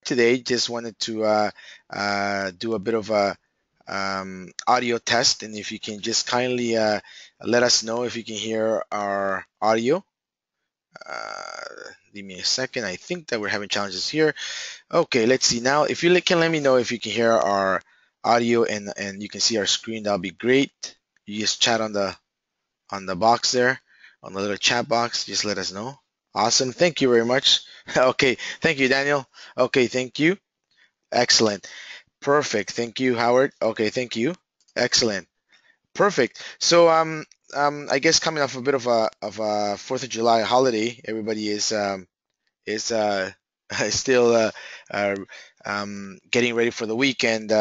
today. Just wanted to do a bit of a audio test, and if you can just kindly let us know if you can hear our audio. Give me a second. I think that we're having challenges here. Okay, let's see now. If you can let me know if you can hear our audio and you can see our screen, that'll be great. You just chat on the box there, on the little chat box. Just let us know. Awesome. Thank you very much. Okay. Thank you, Daniel. Okay. Thank you. Excellent. Perfect. Thank you, Howard. Okay. Thank you. Excellent. Perfect. So I guess coming off a bit of a 4th of July holiday, everybody is still uh, getting ready for the weekend,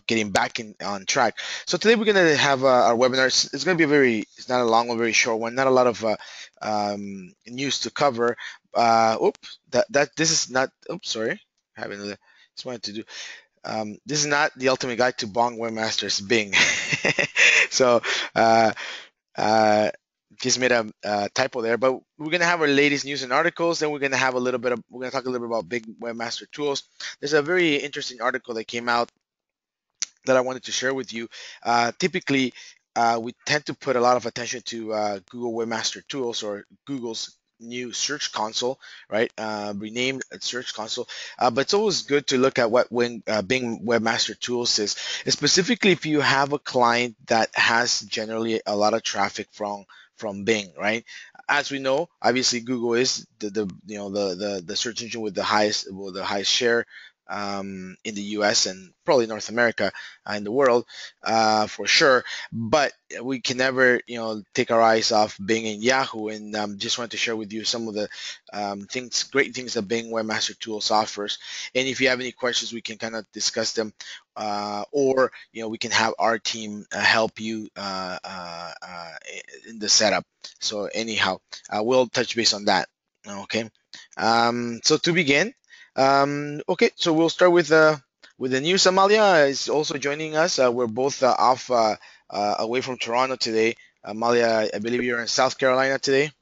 getting back on track. So today we're going to have our webinar. It's going to be it's not a long one, very short one, not a lot of news to cover. This is not, oops, sorry. Just wanted to do, this is not the ultimate guide to Bong Webmaster's Bing. So, uh, uh, just made a typo there, but we're gonna have our latest news and articles. Then we're gonna have we're gonna talk a little bit about big webmaster tools. There's a very interesting article that came out that I wanted to share with you. Typically, we tend to put a lot of attention to Google Webmaster Tools, or Google's new search console, right? Renamed search console. But it's always good to look at what Bing Webmaster Tools is, specifically if you have a client that has generally a lot of traffic from Bing, right? As we know, obviously Google is the search engine with the highest share in the US and probably North America, in the world, for sure. But we can never, take our eyes off Bing and Yahoo. And just wanted to share with you some of the great things that Bing Webmaster Tools offers. And if you have any questions, we can kind of discuss them, or we can have our team help you in the setup. So anyhow, we'll touch base on that. Okay. So to begin. Okay, so we'll start with the news. Amalia is also joining us. We're both off away from Toronto today. Amalia, I believe you're in South Carolina today.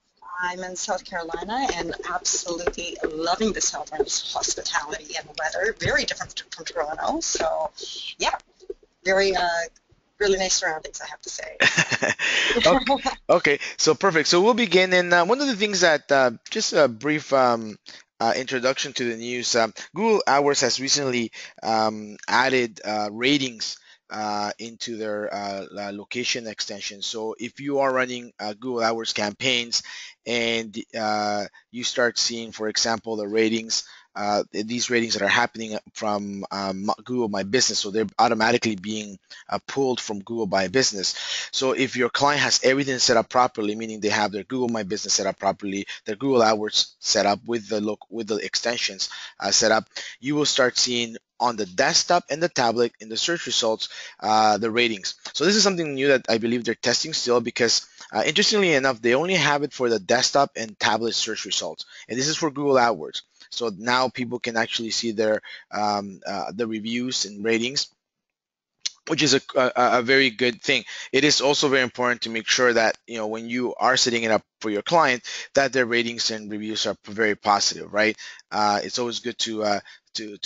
I'm in South Carolina and absolutely loving the southern hospitality and weather. Very different from Toronto. So, yeah, very really nice surroundings, I have to say. Okay, okay, so perfect. So we'll begin. And one of the things that just a brief introduction to the news. Google AdWords has recently added ratings into their location extension. So if you are running Google AdWords campaigns and you start seeing, for example, the ratings, these ratings that are happening from Google My Business, so they're automatically being pulled from Google My Business. So if your client has everything set up properly, meaning they have their Google My Business set up properly, their Google AdWords set up with the extensions set up, you will start seeing on the desktop and the tablet in the search results the ratings. So this is something new that I believe they're testing still, because interestingly enough, they only have it for the desktop and tablet search results, and this is for Google AdWords. So now people can actually see their the reviews and ratings, which is a very good thing. It is also very important to make sure that when you are setting it up for your client, that their ratings and reviews are very positive, right? It's always good to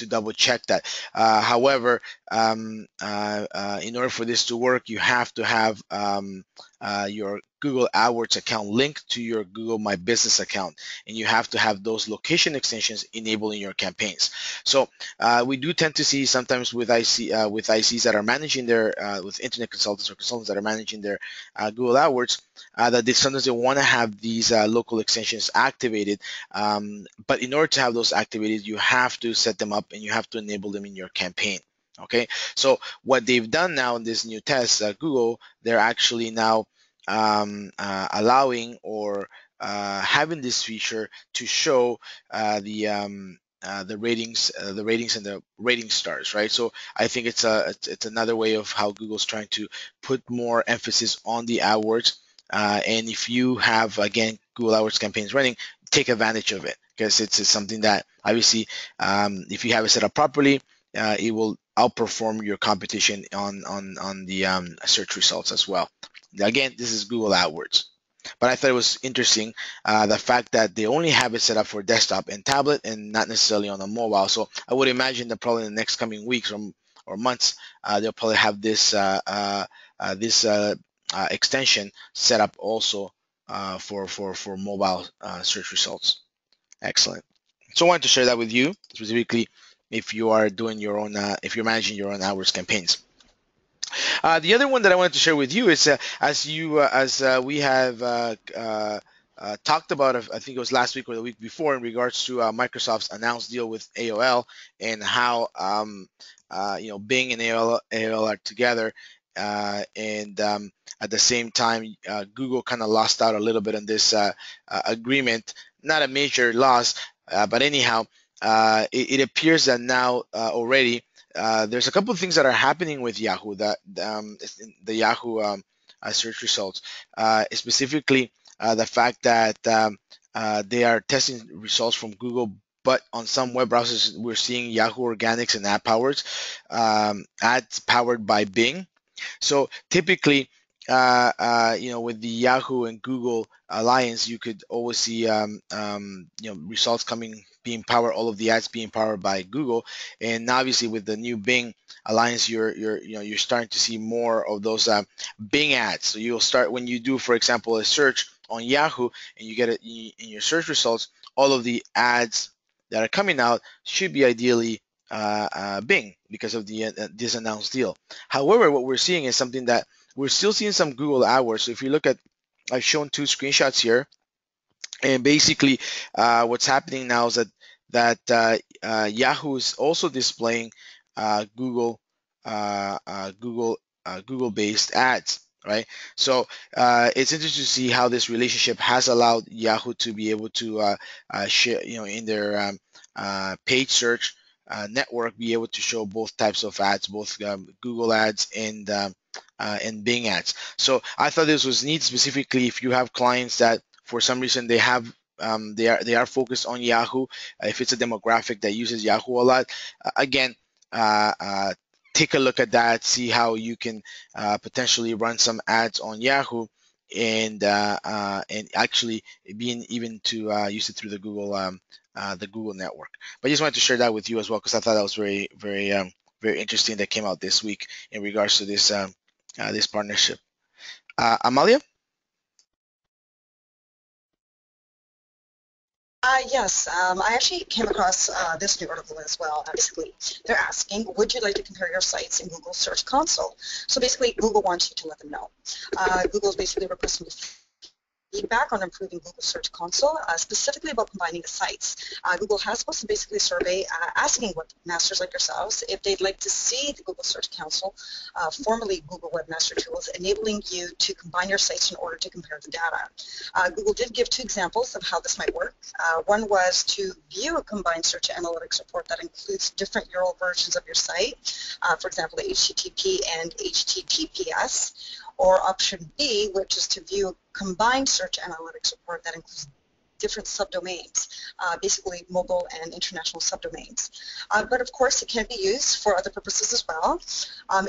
double check that. However, in order for this to work, you have to have your Google AdWords account linked to your Google My Business account, and you have to have those location extensions enabled in your campaigns. So we do tend to see sometimes with ICs that are managing their with internet consultants or consultants that are managing their Google AdWords, that sometimes they want to have these local extensions activated. But in order to have those activated, you have to set them up and you have to enable them in your campaign. Okay, so what they've done now in this new test, Google, they're actually now allowing or having this feature to show the ratings and the rating stars, right? So I think it's another way of how Google's trying to put more emphasis on the AdWords. And if you have, again, Google AdWords campaigns running, take advantage of it, because it's something that obviously, if you have it set up properly, it will outperform your competition on the search results as well. Again, this is Google AdWords. but I thought it was interesting, the fact that they only have it set up for desktop and tablet and not necessarily on a mobile. So I would imagine that probably in the next coming weeks or months, they'll probably have this extension set up also for mobile search results. Excellent. So I wanted to share that with you specifically if you are doing your own, if you're managing your own AdWords campaigns. The other one that I wanted to share with you is as we have talked about, I think it was last week or the week before, in regards to Microsoft's announced deal with AOL and how Bing and AOL are together, and at the same time Google kind of lost out a little bit on this agreement. Not a major loss, but anyhow, it appears that now already there's a couple of things that are happening with Yahoo that the Yahoo search results, specifically the fact that they are testing results from Google, but on some web browsers we're seeing Yahoo Organics and ads powered by Bing. So typically, with the Yahoo and Google alliance, you could always see, results being powered, all of the ads being powered by Google, and obviously with the new Bing alliance, you're starting to see more of those Bing ads. So you'll start when you do, for example, a search on Yahoo, and you get it in your search results, all of the ads that are coming out should be ideally Bing because of this announced deal. However, what we're seeing is something that we're still seeing some Google AdWords. So if you look at, I've shown two screenshots here, and basically what's happening now is that Yahoo is also displaying Google Google-based ads, right? So it's interesting to see how this relationship has allowed Yahoo to be able to share, in their page search network, be able to show both types of ads, both Google ads and Bing ads. So I thought this was neat, specifically if you have clients that for some reason they are focused on Yahoo. If it's a demographic that uses Yahoo a lot, again, uh, uh, take a look at that, see how you can potentially run some ads on Yahoo, and actually being even to use it through the Google network. But I just wanted to share that with you as well because I thought that was very very very interesting that came out this week in regards to this partnership. Amalia? Yes, I actually came across this new article as well. Basically, they're asking, would you like to compare your sites in Google Search Console? So basically, Google wants you to let them know. Google's basically requesting feedback on improving Google Search Console, specifically about combining the sites. Google has posted basically a survey asking webmasters like yourselves if they'd like to see the Google Search Console, formerly Google Webmaster Tools, enabling you to combine your sites in order to compare the data. Google did give two examples of how this might work. One was to view a combined search analytics report that includes different URL versions of your site, for example, the HTTP and HTTPS. Or option B, which is to view a combined search analytics report that includes different subdomains, basically mobile and international subdomains. But of course, it can be used for other purposes as well.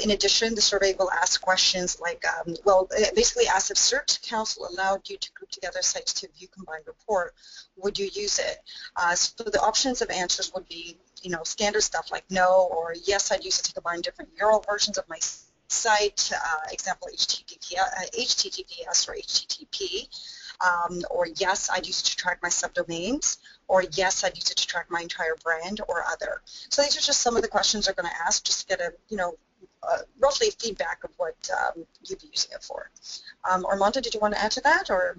In addition, the survey will ask questions like, it basically asks if Search Council allowed you to group together sites to view combined report, would you use it? So the options of answers would be, standard stuff like no or yes, I'd use it to combine different URL versions of my site, example HTTPS or HTTP, or yes, I'd use it to track my subdomains, or yes, I'd use it to track my entire brand, or other. So these are just some of the questions they're going to ask, just to get a, roughly feedback of what you'd be using it for. Armando, did you want to add to that, or?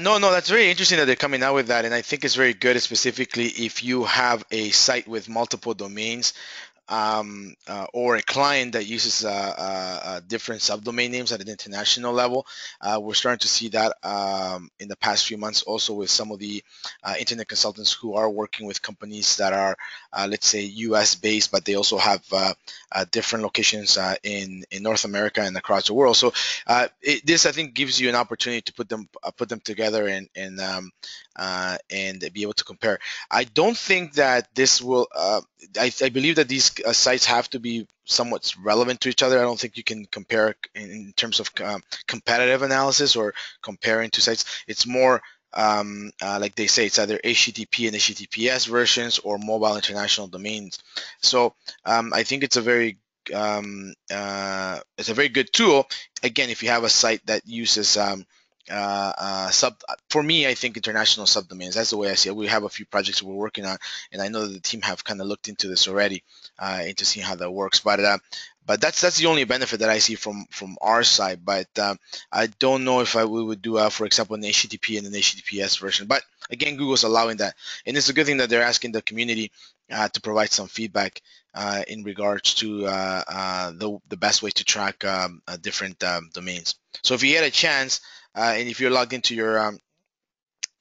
No, that's very interesting that they're coming out with that, and I think it's very good, specifically if you have a site with multiple domains, or a client that uses different subdomain names at an international level. We're starting to see that in the past few months also with some of the internet consultants who are working with companies that are, let's say, US based, but they also have different locations in North America and across the world. So this, I think, gives you an opportunity to put them together and be able to compare. I don't think that this will I believe that these sites have to be somewhat relevant to each other. I don't think you can compare in terms of competitive analysis or comparing two sites. It's more like they say, it's either HTTP and HTTPS versions or mobile international domains. So I think it's a very good tool. Again, if you have a site that uses sub for me, I think international subdomains. That's the way I see it. We have a few projects we're working on, and I know that the team have kind of looked into this already, into seeing how that works. But that's the only benefit that I see from our side. But I don't know if we would do, for example, an HTTP and an HTTPS version. But again, Google's allowing that, and it's a good thing that they're asking the community to provide some feedback in regards to the best way to track different domains. So if you get a chance, and if you're logged into your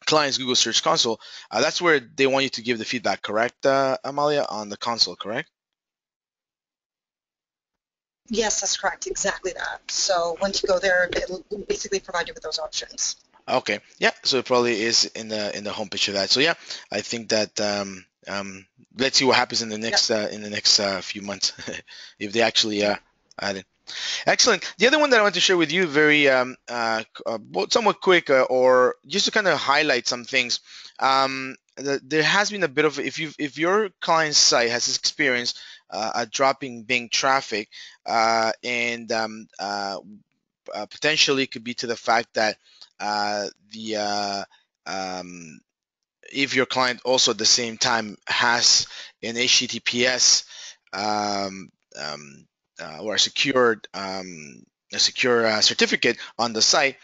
client's Google Search Console, that's where they want you to give the feedback, correct, Amalia, on the console, correct? Yes, that's correct. Exactly that. So once you go there, it'll basically provide you with those options. Okay, yeah. So it probably is in the homepage of that. So yeah, I think that let's see what happens Yep. in the next few months if they actually add it. Excellent. The other one that I want to share with you, very somewhat quick, or just to kind of highlight some things. There has been a bit of, if your client's site has experienced a drop in Bing traffic, and potentially it could be to the fact that the um, if your client also at the same time has an HTTPS um, um, or a secure certificate on the site,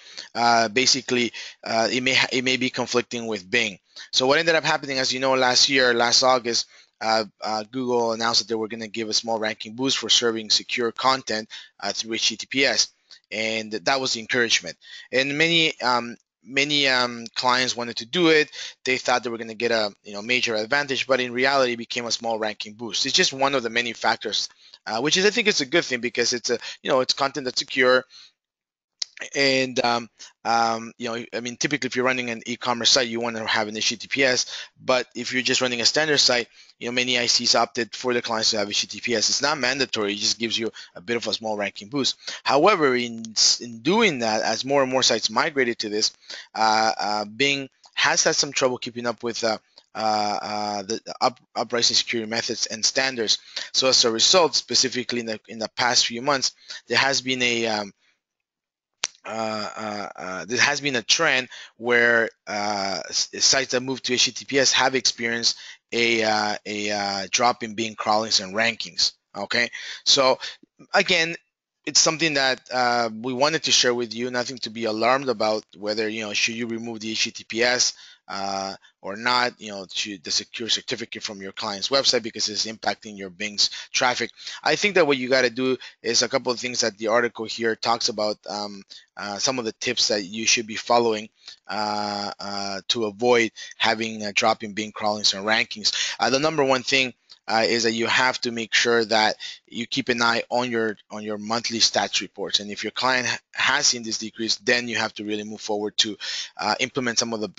basically it may be conflicting with Bing. So what ended up happening, as you know, last August, Google announced that they were going to give a small ranking boost for serving secure content through HTTPS, and that was the encouragement. And many clients wanted to do it. They thought they were going to get a major advantage, but in reality, it became a small ranking boost. It's just one of the many factors, which is I think it's a good thing because it's a it's content that's secure. And I mean, typically, if you're running an e-commerce site, you want to have an HTTPS. But if you're just running a standard site, many ICs opted for the clients to have HTTPS. It's not mandatory; it just gives you a bit of a small ranking boost. However, in doing that, as more and more sites migrated to this, Bing has had some trouble keeping up with the uprising security methods and standards. So as a result, specifically in the past few months, there has been there has been a trend where sites that move to HTTPS have experienced a drop in Bing crawlings and rankings. Okay, so again, it's something that we wanted to share with you. Nothing to be alarmed about. Whether should you remove the HTTPS or not. To the secure certificate from your client's website because it's impacting your Bing's traffic. I think that what you got to do is a couple of things that the article here talks about. Some of the tips that you should be following to avoid having a drop in Bing crawlings and rankings. The number one thing is that you have to make sure that you keep an eye on your monthly stats reports. And if your client has seen this decrease, then you have to really move forward to implement some of the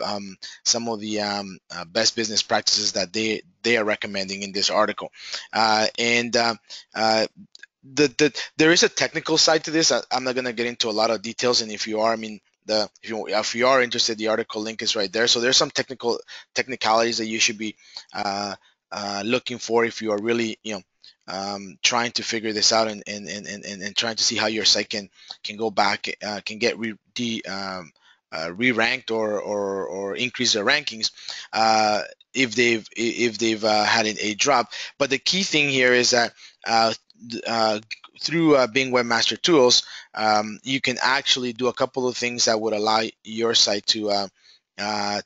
best business practices that they are recommending in this article. And there is a technical side to this. I'm not going to get into a lot of details, and if you are, I mean, if you are interested, the article link is right there. So there's some technicalities that you should be looking for if you are really trying to figure this out and trying to see how your site can go back, can get re-ranked or increase their rankings if they've had a drop. But the key thing here is that uh, through Bing Webmaster Tools, you can actually do a couple of things that would allow your site to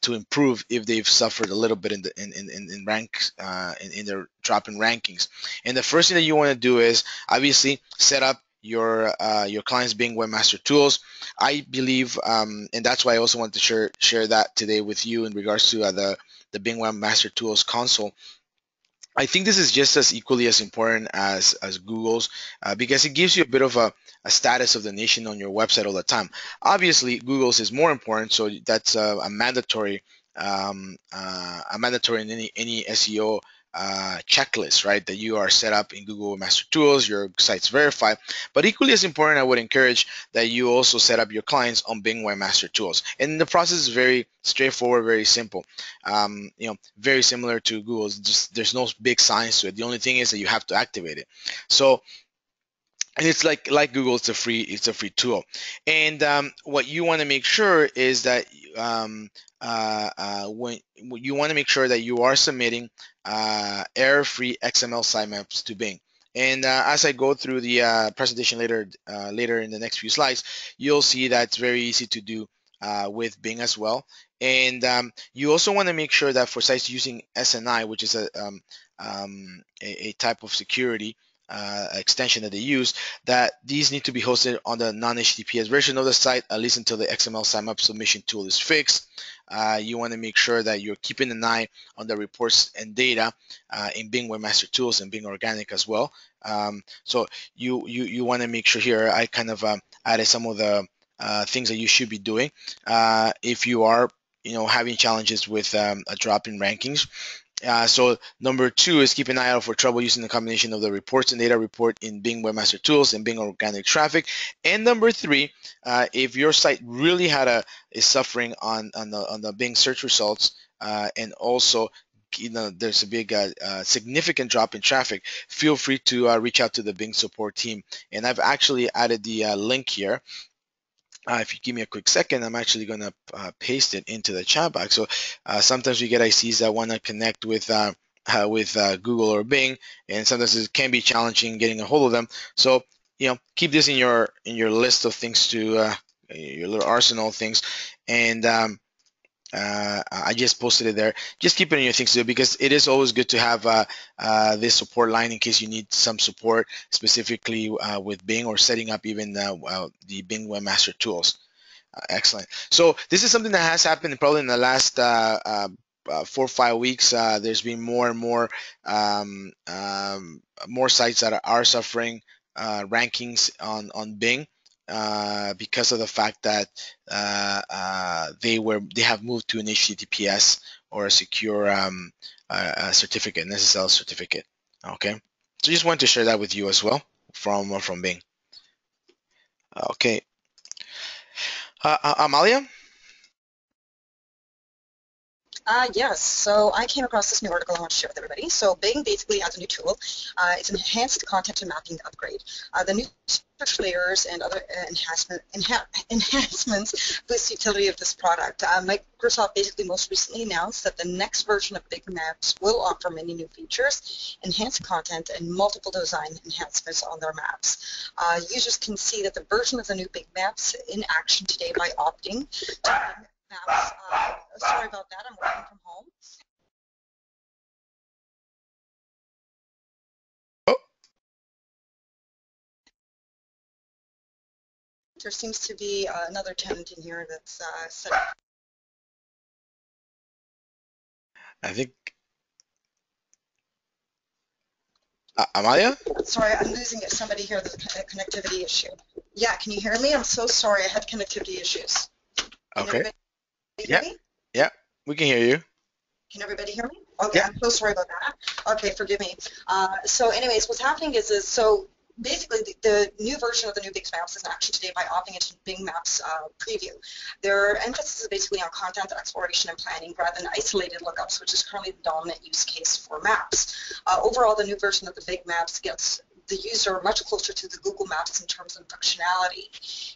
improve if they've suffered a little bit in ranks in their drop in rankings. And the first thing that you want to do is obviously set up your client's Bing Webmaster Tools. I believe, and that's why I also want to share that today with you in regards to the Bing Webmaster Tools console. I think this is just as equally as important as Google's because it gives you a bit of a status of the nation on your website all the time. Obviously, Google's is more important, so that's a mandatory in any SEO checklist, right? That you are set up in Google Webmaster Tools, your site's verified. But equally as important, I would encourage that you also set up your clients on Bing Webmaster Tools. And the process is very straightforward, very simple. Very similar to Google's. Just there's no big science to it. The only thing is that you have to activate it. So and it's like Google, it's a free tool. And what you want to make sure is that when you want to make sure that you are submitting error-free XML sitemaps to Bing. And as I go through the presentation later in the next few slides, you'll see that it's very easy to do with Bing as well. And you also want to make sure that for sites using SNI, which is a type of security extension that they use, that these need to be hosted on the non-HTTPS version of the site, at least until the XML sitemap submission tool is fixed. You want to make sure that you're keeping an eye on the reports and data in Bing Webmaster Tools and Bing Organic as well. So you want to make sure here. I kind of added some of the things that you should be doing if you are having challenges with a drop in rankings. So number 2 is keep an eye out for trouble using the combination of the reports and data report in Bing Webmaster Tools and Bing Organic Traffic. And number 3, if your site really is suffering on the Bing search results, and also there's a big significant drop in traffic, feel free to reach out to the Bing support team. And I've actually added the link here. If you give me a quick second, I'm actually going to paste it into the chat box. So sometimes we get ICs that want to connect with Google or Bing, and sometimes it can be challenging getting a hold of them. So keep this in your list of things to your little arsenal of things. And I just posted it there. Just keep it in your things to do, because it is always good to have this support line in case you need some support specifically with Bing or setting up even the Bing Webmaster Tools. Excellent. So this is something that has happened probably in the last 4 or 5 weeks. There's been more and more sites that are suffering rankings on Bing because of the fact that they have moved to an HTTPS or a secure certificate, an SSL certificate. Okay. So just wanted to share that with you as well from Bing. Okay. Amalia? Yes, so I came across this new article I want to share with everybody. So Bing basically adds a new tool. It's an enhanced content and mapping upgrade. The new search layers and other enhancements boost the utility of this product. Microsoft basically most recently announced that the next version of Bing Maps will offer many new features, enhanced content, and multiple design enhancements on their maps. Users can see that the version of the new Bing Maps in action today by opting to Maps. Sorry about that, I'm working from home. Oh, There seems to be another tenant in here that's set. I think Amalia? Sorry, I'm losing somebody here. There's a connectivity issue. Yeah, can you hear me? I'm so sorry. I had connectivity issues. Can Okay. everybody hear Yeah. me? Yeah. We can hear you. Can everybody hear me? Okay, Yeah. I'm so sorry about that. Okay, forgive me. So anyways, what's happening is so basically the new version of the new Bing Maps is in action today by opting into Bing Maps preview. Their emphasis is basically on content exploration and planning rather than isolated lookups, which is currently the dominant use case for maps. Overall, the new version of the Bing Maps gets the user much closer to the Google Maps in terms of functionality,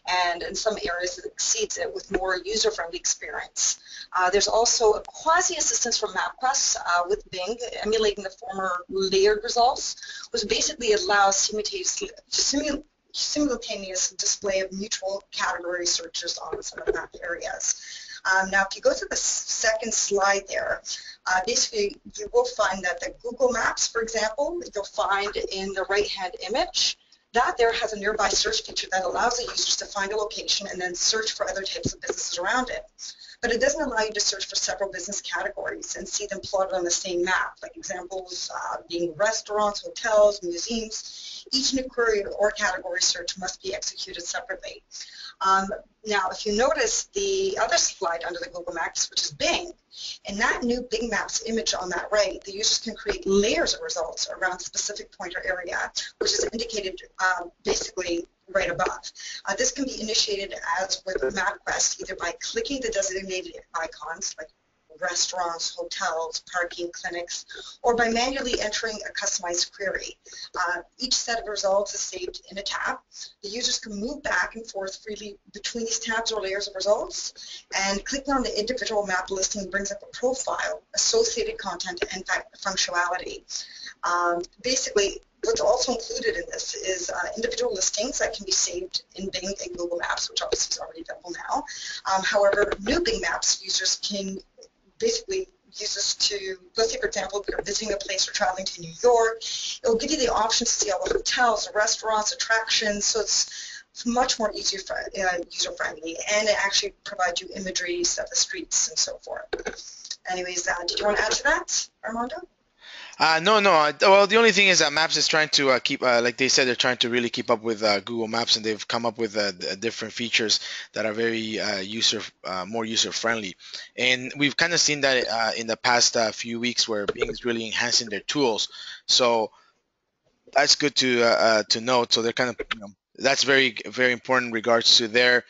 and in some areas it exceeds it with more user-friendly experience. There's also a quasi-assistance from MapQuest with Bing, emulating the former layered results, which basically allows simultaneous display of mutual category searches on some of the map areas. Now, if you go to the second slide there, basically you will find that the Google Maps, for example, you'll find in the right-hand image, that there has a nearby search feature that allows the users to find a location and then search for other types of businesses around it. but it doesn't allow you to search for several business categories and see them plotted on the same map, like examples being restaurants, hotels, museums. Each new query or category search must be executed separately. Um, Now, if you notice the other slide under the Google Maps, which is Bing, in that new Bing Maps image on that right, the users can create layers of results around a specific pointer area, which is indicated basically right above. This can be initiated as with MapQuest, either by clicking the designated icons, like restaurants, hotels, parking, clinics, or by manually entering a customized query. Each set of results is saved in a tab. The users can move back and forth freely between these tabs or layers of results, and clicking on the individual map listing brings up a profile, associated content, and functionality. Basically, what's also included in this is individual listings that can be saved in Bing and Google Maps, which obviously is already available now. However, new Bing Maps users can basically use this to, let's say for example, if you're visiting a place or traveling to New York, it will give you the option to see all the hotels, the restaurants, attractions, so it's much more user-friendly, and it actually provides you imageries of the streets and so forth. Anyways, did you want to add to that, Armando? No, no. Well, the only thing is that Maps is trying to keep, like they said, they're trying to really keep up with Google Maps, and they've come up with different features that are very more user friendly. And we've kind of seen that in the past few weeks, where Bing is really enhancing their tools. So that's good to note. So they're kind of, that's very very important in regards to their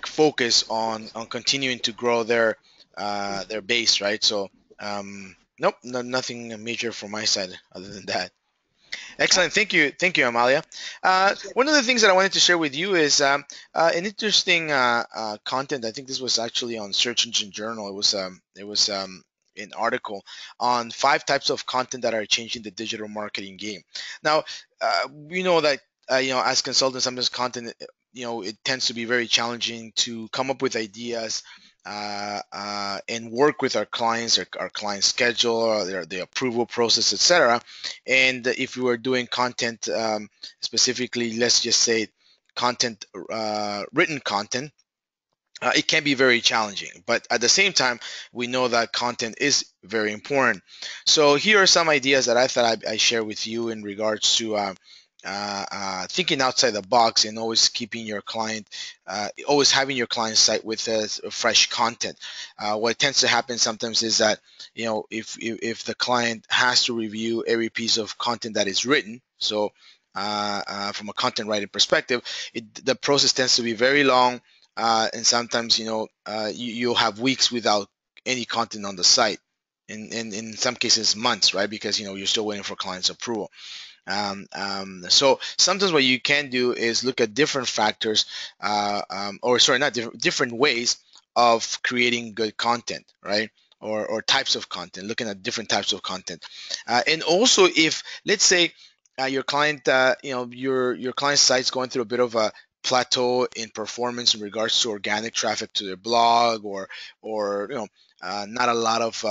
focus on continuing to grow their base, right? So nope, nothing major from my side other than that. Yeah, Excellent. Thank you, Amalia. thank you. One of the things that I wanted to share with you is an interesting content. I think this was actually on Search Engine Journal. It was an article on 5 types of content that are changing the digital marketing game. Now, we know that as consultants, sometimes content, it tends to be very challenging to come up with ideas. And work with our clients, our client schedule, or the approval process, etc. And if we were doing content, specifically, let's just say content, written content, it can be very challenging. But at the same time, we know that content is very important. So here are some ideas that I thought I share with you in regards to thinking outside the box and always keeping your client, always having your client site with fresh content. What tends to happen sometimes is that, if the client has to review every piece of content that is written, so from a content writing perspective, the process tends to be very long, and sometimes you'll have weeks without any content on the site, and in some cases months, right? Because you're still waiting for client's approval. So sometimes what you can do is look at different factors, or sorry, not different ways of creating good content, right? Or types of content, looking at different types of content. And also, if let's say your client, your client's site's going through a bit of a plateau in performance in regards to organic traffic to their blog, or not a lot of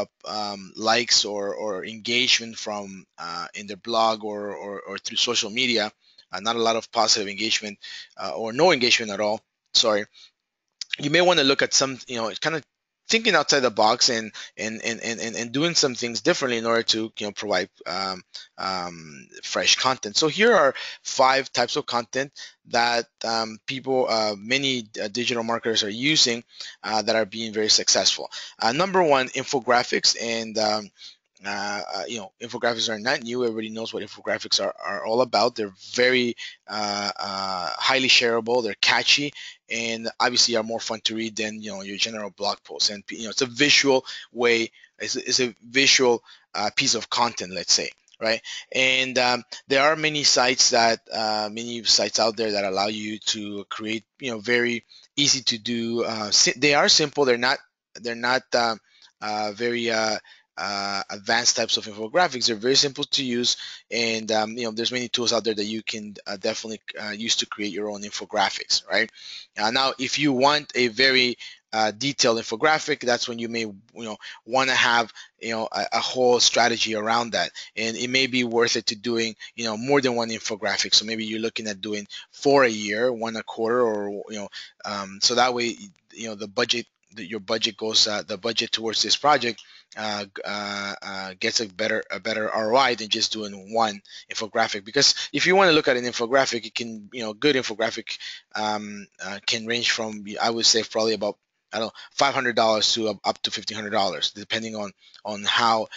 likes or engagement from in their blog, or through social media, not a lot of positive engagement, or no engagement at all. Sorry, you may want to look at some, kind of thinking outside the box, and doing some things differently in order to provide fresh content. So here are 5 types of content that many digital marketers are using, that are being very successful. Number one, infographics. And infographics are not new. Everybody knows what infographics are all about. They're very highly shareable. They're catchy, and obviously are more fun to read than your general blog post. And it's a visual way. It's a visual piece of content, let's say, right? And there are many sites out there that allow you to create very easy to do. They are simple. They're not very advanced types of infographics. They're very simple to use, and there's many tools out there that you can definitely use to create your own infographics, right? Now, if you want a very detailed infographic, that's when you may want to have a whole strategy around that, and it may be worth it to doing more than one infographic. So maybe you're looking at doing 4 a year, 1 a quarter, or so that way the budget, your budget goes the budget towards this project gets a better ROI than just doing one infographic. Because if you want to look at an infographic, it can good infographic can range from, I would say, probably about, I don't know, $500 to up to $1,500, depending on how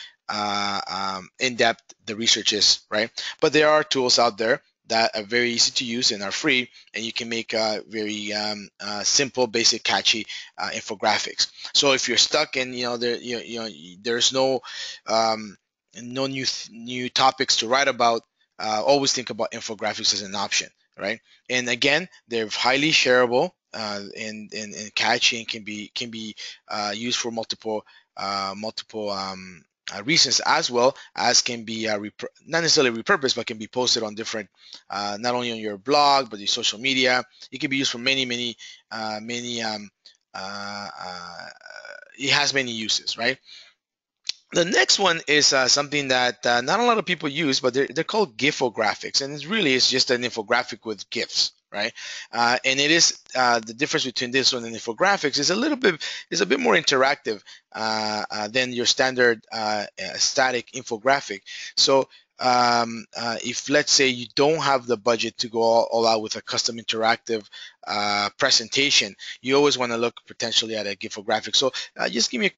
in depth the research is, right? But there are tools out there that are very easy to use and are free, and you can make very simple, basic, catchy infographics. So if you're stuck and there's um, no new topics to write about, always think about infographics as an option, right? And again, they're highly shareable and catchy, and can be used for multiple reasons, as well as can be not necessarily repurposed, but can be posted on different, not only on your blog but your social media. It can be used for many it has many uses, right? The next one is something that not a lot of people use, but they're called gifographics, and it's just an infographic with gifs, right? And it is the difference between this one and infographics is a bit more interactive than your standard static infographic. So if, let's say, you don't have the budget to go all out with a custom interactive presentation, you always want to look potentially at a gifographic. So just give me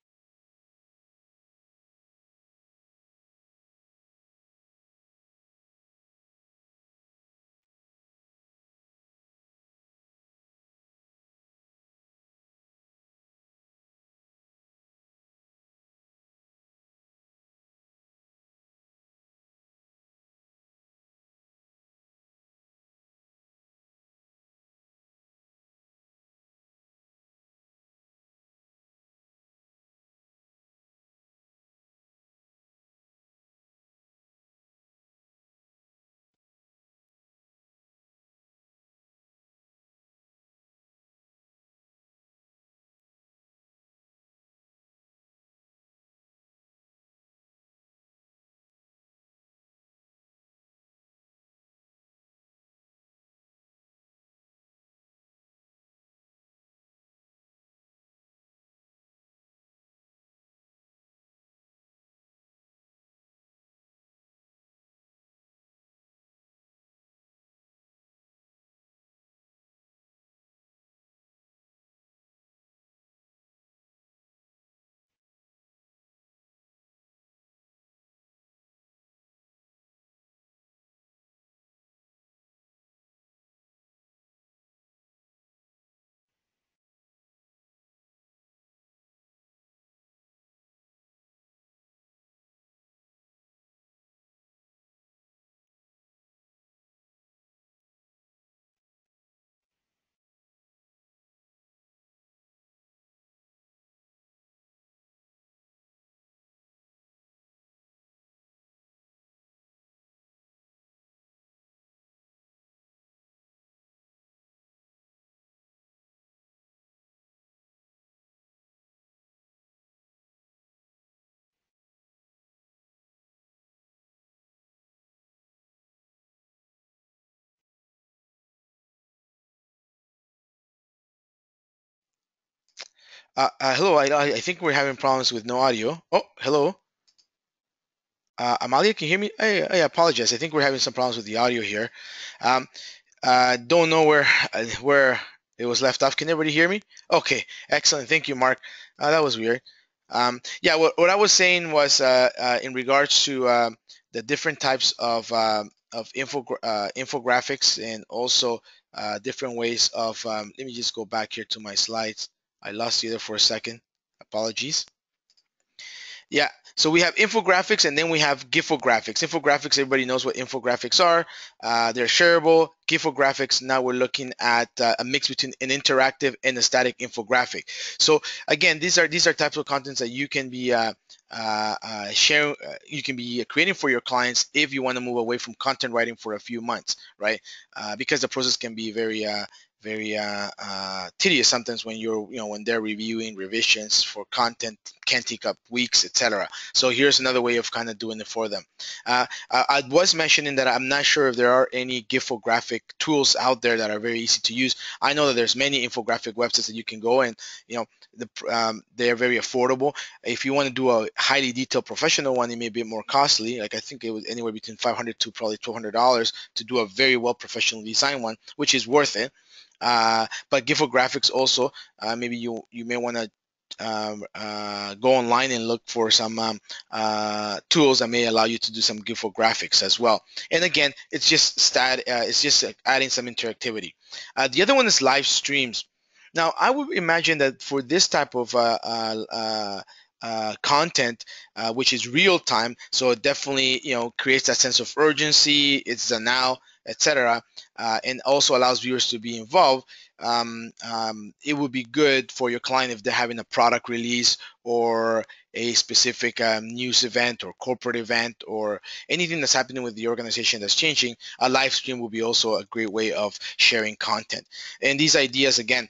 hello. I think we're having problems with no audio. Oh, hello. Amalia, can you hear me? I apologize. I think we're having some problems with the audio here. Um, don't know where it was left off. Can everybody hear me? Okay, excellent. Thank you, Mark. That was weird. Yeah, what I was saying was in regards to the different types of infographics, and also different ways of. Let me just go back here to my slides. I lost you there for a second. Apologies. Yeah, so we have infographics, and then we have gifographics. Infographics, everybody knows what infographics are. They're shareable. Gifographics, now we're looking at a mix between an interactive and a static infographic. So again, these are types of contents that you can be sharing, you can be creating for your clients if you want to move away from content writing for a few months, right? Because the process can be very tedious sometimes when when they're reviewing revisions for content, can take up weeks, etc. So here's another way of kind of doing it for them. I was mentioning that I'm not sure if there are any gifographic tools out there that are very easy to use. I know that there's many infographic websites that you can go and they're very affordable. If you want to do a highly detailed professional one, it may be more costly. Like I think it was anywhere between 500 to probably $1,200 to do a very well professionally designed one, which is worth it. But gifographics also, maybe you may want to go online and look for some tools that may allow you to do some gifographics as well. And again, it's just adding some interactivity. The other one is live streams. Now, I would imagine that for this type of content, which is real time, so it definitely creates that sense of urgency. It's the now, etc., and also allows viewers to be involved. It would be good for your client if they're having a product release or a specific news event or corporate event or anything that's happening with the organization that's changing. A live stream will be also a great way of sharing content. And these ideas, again,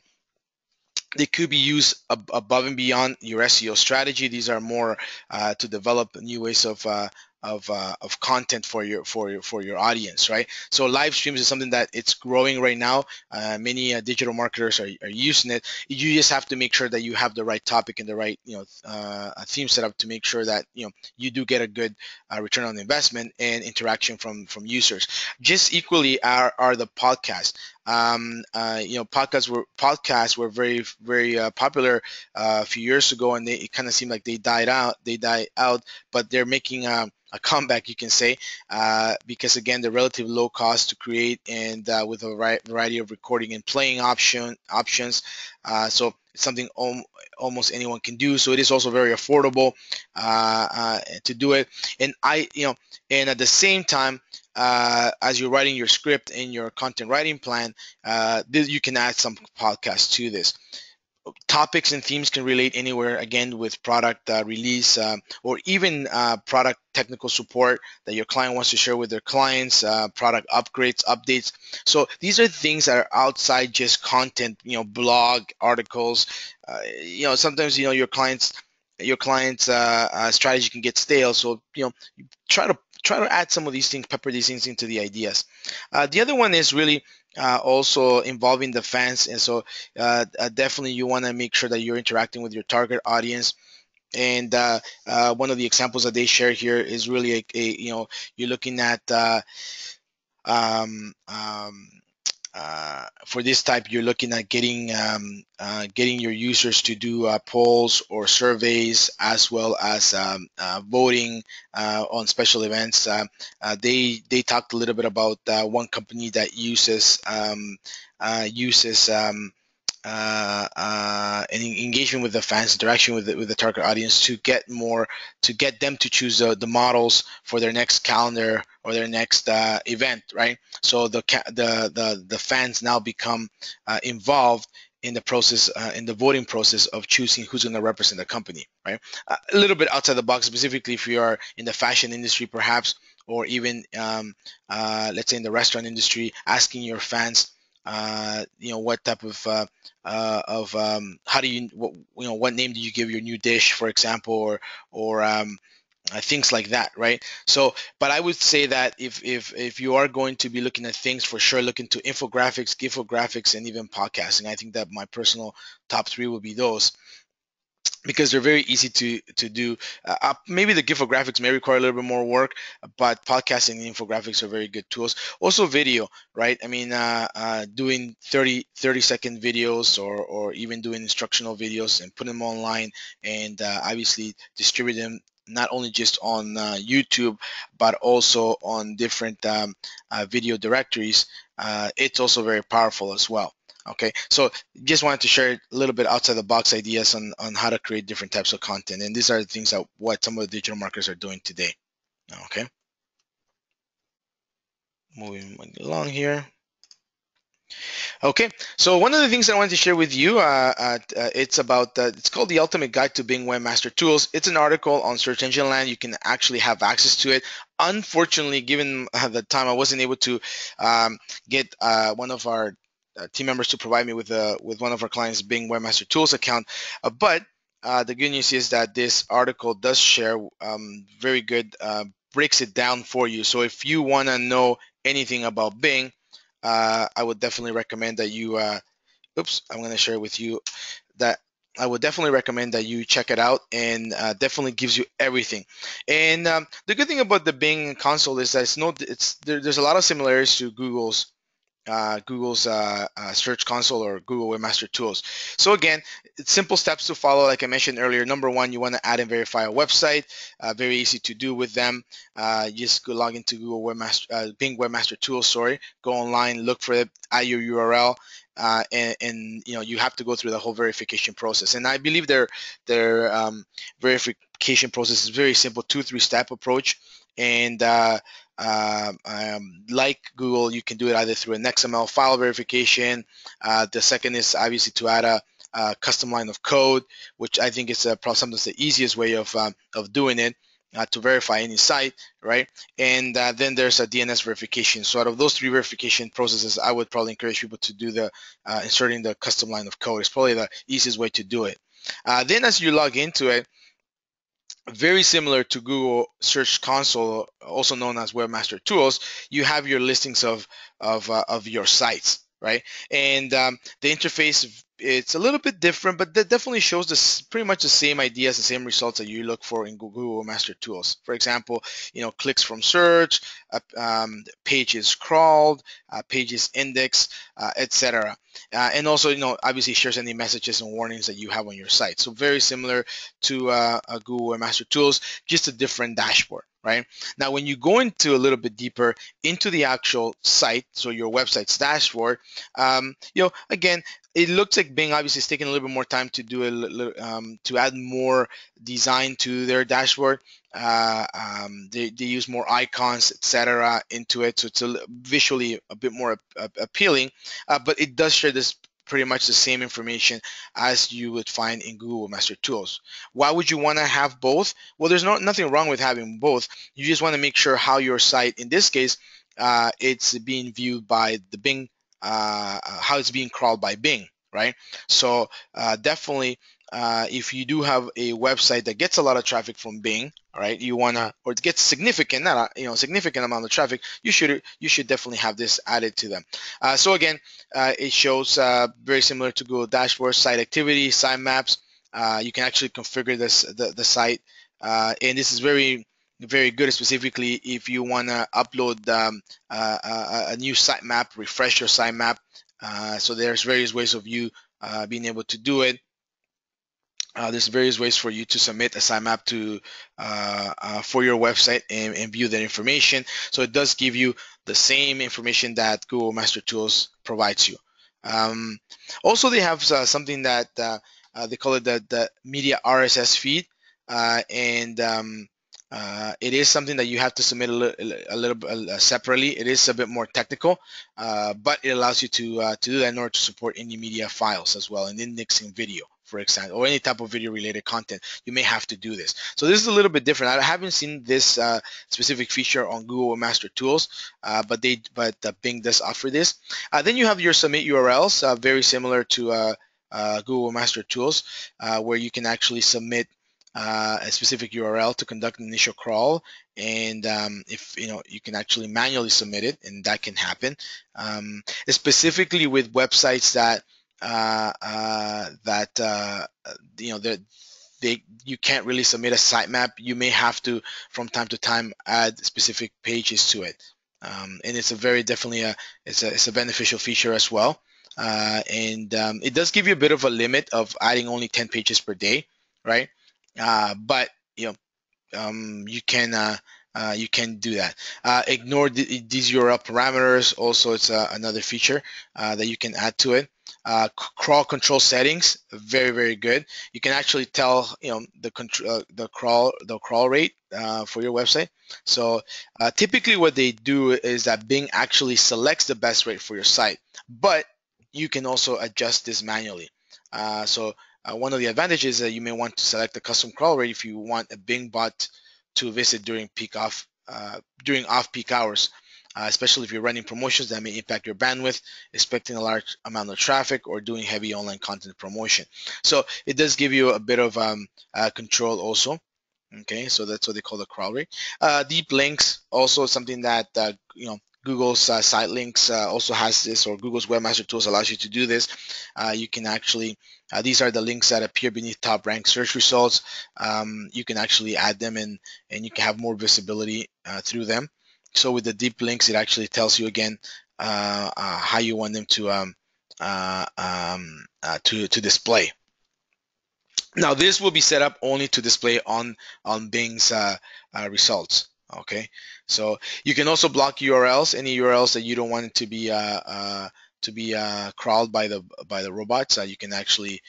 they could be used above and beyond your SEO strategy. These are more to develop new ways of content for your audience, right? So live streams is something that it's growing right now. Many digital marketers are using it. You just have to make sure that you have the right topic and the right theme set up to make sure that you do get a good return on investment and interaction from users. Just equally are the podcasts. Podcasts were very popular a few years ago, and it kind of seemed like they died out. But they're making a comeback, you can say, because again, the relative low cost to create and with a variety of recording and playing options. So it's something almost anyone can do. So it is also very affordable to do it. And and at the same time, as you're writing your script in your content writing plan, you can add some podcasts to this. Topics and themes can relate anywhere, again, with product release or even product technical support that your client wants to share with their clients, product upgrades, updates. So these are things that are outside just content, blog articles. Sometimes your client's strategy can get stale, so try to add some of these things, pepper these things into the ideas. The other one is really also involving the fans, and so definitely you want to make sure that you're interacting with your target audience. And one of the examples that they share here is really you're looking at um, um, for this type, you're looking at getting your users to do polls or surveys, as well as voting on special events. They talked a little bit about one company that uses an engagement with the fans, interaction with the target audience to get them to choose the models for their next calendar or their next event, right? So the fans now become involved in the process, in the voting process of choosing who's going to represent the company, right? A little bit outside the box, specifically if you are in the fashion industry, perhaps, or even let's say in the restaurant industry, asking your fans, what type of how do what name do you give your new dish, for example, or things like that, right? So, but I would say that if you are going to be looking at things, for sure, look into infographics, gifographics, and even podcasting. I think that my personal top three would be those, because they're very easy to do. Maybe the gifographics may require a little bit more work, but podcasting and infographics are very good tools. Also video, right? I mean, doing 30-second videos, or even doing instructional videos and putting them online, and obviously distribute them not only just on YouTube, but also on different video directories. It's also very powerful as well. Okay, so just wanted to share a little bit outside the box ideas on how to create different types of content. And these are the things that what some of the digital marketers are doing today. Okay, moving along here. Okay, so one of the things that I wanted to share with you, it's called The Ultimate Guide to Bing Webmaster Tools. It's an article on Search Engine Land. You can actually have access to it. Unfortunately, given the time, I wasn't able to get one of our team members to provide me with one of our clients' Bing Webmaster Tools account. But the good news is that this article does share very good, breaks it down for you. So if you want to know anything about Bing, I would definitely recommend that you. Oops, I'm going to share with you that I would definitely recommend that you check it out, and definitely gives you everything. And the good thing about the Bing console is that there's a lot of similarities to Google's Search Console or Google Webmaster Tools. So again, it's simple steps to follow. Like I mentioned earlier, number one, you want to add and verify a website. Very easy to do with them. You just go log into Google Webmaster, Bing Webmaster Tools. Sorry, go online, look for it, add your URL. And you have to go through the whole verification process. And I believe their verification process is very simple, 2-3 step approach. And like Google, you can do it either through an XML file verification. The second is obviously to add a custom line of code, which I think is probably sometimes the easiest way of doing it. To verify any site, right? And then there's a DNS verification. So out of those three verification processes, I would probably encourage people to do the inserting the custom line of code. It's probably the easiest way to do it. Then as you log into it, very similar to Google Search Console, also known as Webmaster Tools, you have your listings of your sites, right? And the interface, it's a little bit different, but that definitely shows this pretty much the same ideas, the same results that you look for in Google Webmaster Tools. For example, clicks from search, pages crawled, pages indexed, etc. And also, obviously shares any messages and warnings that you have on your site. So very similar to Google Webmaster Tools, just a different dashboard, right? Now, when you go into a little bit deeper into the actual site, so your website's dashboard, again, it looks like Bing obviously is taking a little bit more time to do to add more design to their dashboard. They use more icons, etc., into it, so it's visually a bit more appealing. But it does share this pretty much the same information as you would find in Google Master Tools. Why would you want to have both? Well, there's nothing wrong with having both. You just want to make sure how your site, in this case, it's being viewed by the Bing, how it's being crawled by Bing, right? So definitely, if you do have a website that gets a lot of traffic from Bing, all right, you wanna, or it gets significant, not significant amount of traffic, you should definitely have this added to them. So again, it shows very similar to Google Dashboard, site activity, sitemaps. You can actually configure the site, and this is very very good, specifically if you want to upload a new sitemap, refresh your sitemap. So there's various ways of you being able to do it. There's various ways for you to submit a sitemap to for your website and view that information. So it does give you the same information that Google Master Tools provides you. Um, Also, they have something that they call it the media RSS feed, and it is something that you have to submit a little bit separately. It is a bit more technical, but it allows you to do that in order to support any media files as well, and indexing video, for example, or any type of video related content. You may have to do this. So this is a little bit different. I haven't seen this specific feature on Google Master Tools, but Bing does offer this. Then you have your submit URLs, very similar to Google Master Tools, where you can actually submit a specific URL to conduct an initial crawl, and if you can actually manually submit it, and that can happen, specifically with websites that that you can't really submit a sitemap. You may have to, from time to time, add specific pages to it, and it's a very definitely it's a beneficial feature as well. And it does give you a bit of a limit of adding only 10 pages per day, right? But you can do that. Ignore these URL parameters. Also, it's another feature that you can add to it. Crawl control settings, very very good. You can actually tell the crawl rate for your website. So typically, what they do is that Bing actually selects the best rate for your site, but you can also adjust this manually. One of the advantages is that you may want to select the custom crawl rate if you want a Bing bot to visit during off-peak hours. especially if you're running promotions that may impact your bandwidth, expecting a large amount of traffic, or doing heavy online content promotion. So it does give you a bit of control also. Okay, so that's what they call the crawl rate. Deep links, also something that Google's site links also has this, or Google's Webmaster Tools allows you to do this. You can actually, these are the links that appear beneath top ranked search results. You can actually add them in, and you can have more visibility through them. So with the deep links, it actually tells you again how you want them to display. Now this will be set up only to display on Bing's results. Okay, so you can also block URLs, any URLs that you don't want it to be crawled by the robots. You can actually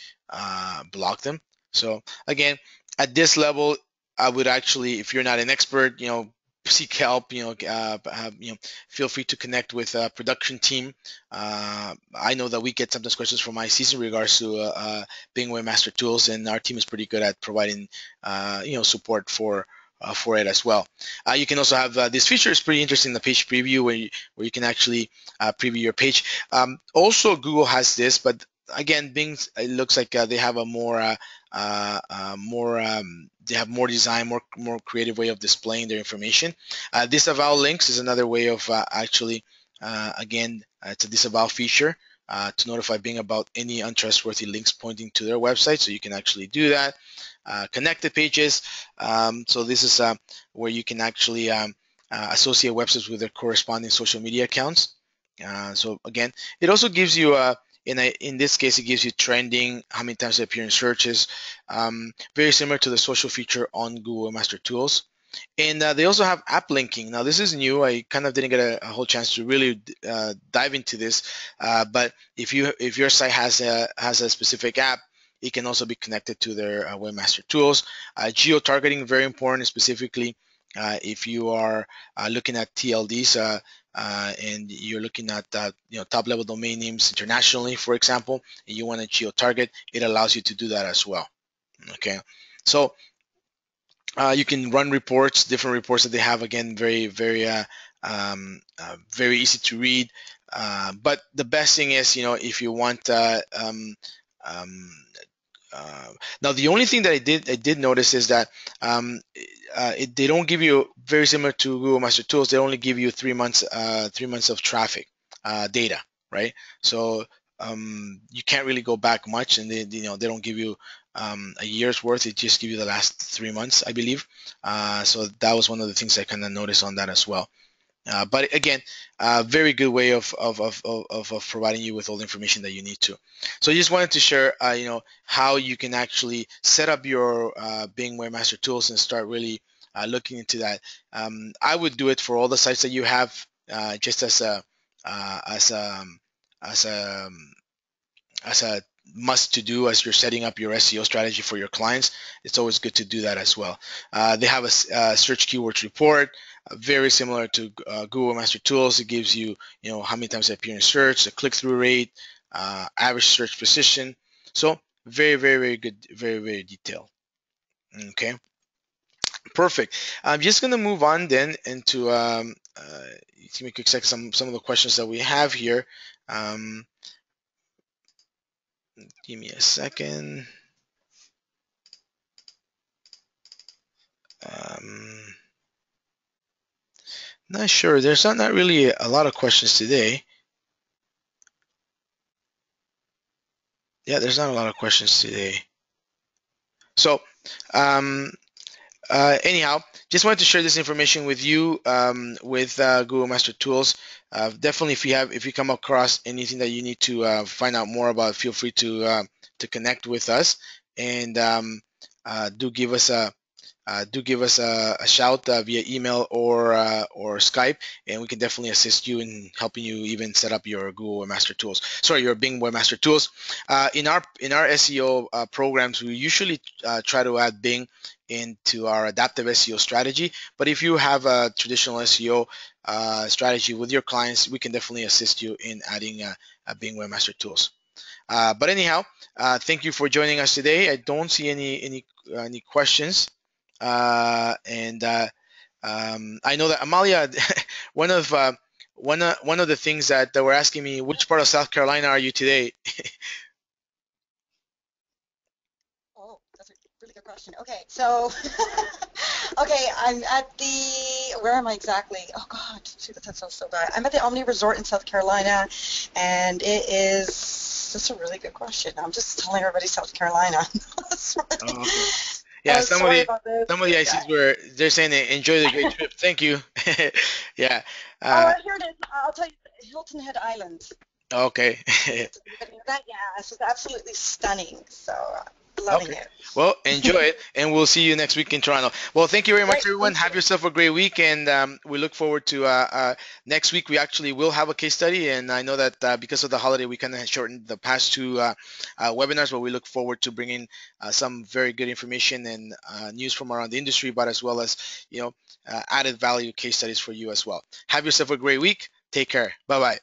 block them. So again, at this level, I would actually, if you're not an expert, seek help. Feel free to connect with a production team. I know that we get sometimes questions from ICs in regards to Bing Webmaster Tools, and our team is pretty good at providing support for it as well. You can also have this feature is pretty interesting, the page preview, where you can actually preview your page. Also, Google has this, but again, Bing, it looks like they have a they have more design, more creative way of displaying their information. Disavow links is another way of actually, again, it's a disavow feature to notify Bing about any untrustworthy links pointing to their website. So you can actually do that. Connected pages. So this is where you can actually associate websites with their corresponding social media accounts. So again, it also gives you in this case, it gives you trending, how many times they appear in searches. Very similar to the social feature on Google Master Tools. And they also have app linking. Now, this is new. I kind of didn't get a whole chance to really dive into this. But if your site has a specific app, it can also be connected to their Webmaster Tools. Geotargeting, very important, specifically if you are looking at TLDs and you're looking at top level domain names internationally, for example, and you want to geo-target, it allows you to do that as well. Okay, so you can run reports, different reports that they have. Again, very easy to read. But the best thing is, if you want um, now, the only thing that I did notice is that they don't give you, very similar to Google Master Tools. They only give you 3 months 3 months of traffic data, right? So you can't really go back much, and they don't give you a year's worth. It just give you the last 3 months, I believe. So that was one of the things I kind of noticed on that as well. But again, very good way of providing you with all the information that you need to. So I just wanted to share, how you can actually set up your Bing Webmaster Tools and start really looking into that. I would do it for all the sites that you have, just as a as a as a must to do as you're setting up your SEO strategy for your clients. It's always good to do that as well. They have a search keywords report, very similar to Google Master Tools. It gives you, how many times they appear in search, the click-through rate, average search position. So very, very, very good, very, very detailed. Okay, perfect. I'm just gonna move on then into give me a quick second. Some of the questions that we have here. Um, Give me a second. Um, Not sure. There's not really a lot of questions today. Yeah, there's not a lot of questions today. So, um, anyhow, just wanted to share this information with you with Google Master Tools. Definitely, if you come across anything that you need to find out more about, feel free to connect with us, and do give us a shout via email or Skype, and we can definitely assist you in helping you even set up your Google Webmaster Tools. Sorry, your Bing Webmaster Tools. In our SEO programs, we usually try to add Bing into our adaptive SEO strategy. But if you have a traditional SEO strategy with your clients, we can definitely assist you in adding a Bing Webmaster Tools. But anyhow, thank you for joining us today. I don't see any questions. And I know that Amalia, one of one of the things that they were asking me, which part of South Carolina are you today? Oh, that's a really good question. Okay, so, okay, I'm at the, where am I exactly? Oh God, shoot, that sounds so bad. I'm at the Omni Resort in South Carolina, and it is, that's a really good question. I'm just telling everybody South Carolina. Sorry. Oh, okay. Yeah, Sorry about this. some of the Yeah. ICs were they're saying they enjoy the great trip. Thank you. Yeah. Oh, Uh, here it is. I'll tell you, Hilton Head Island. okay. Did anybody know that? Yeah, it's absolutely stunning. So, loving Okay. it. Well, enjoy it, and we'll see you next week in Toronto. Well, thank you very much, Great, everyone. thank you. Have yourself a great week, and we look forward to next week. We actually will have a case study, and I know that because of the holiday, we kind of shortened the past two webinars, but we look forward to bringing some very good information and news from around the industry, but as well as added value case studies for you as well. Have yourself a great week. Take care. Bye bye.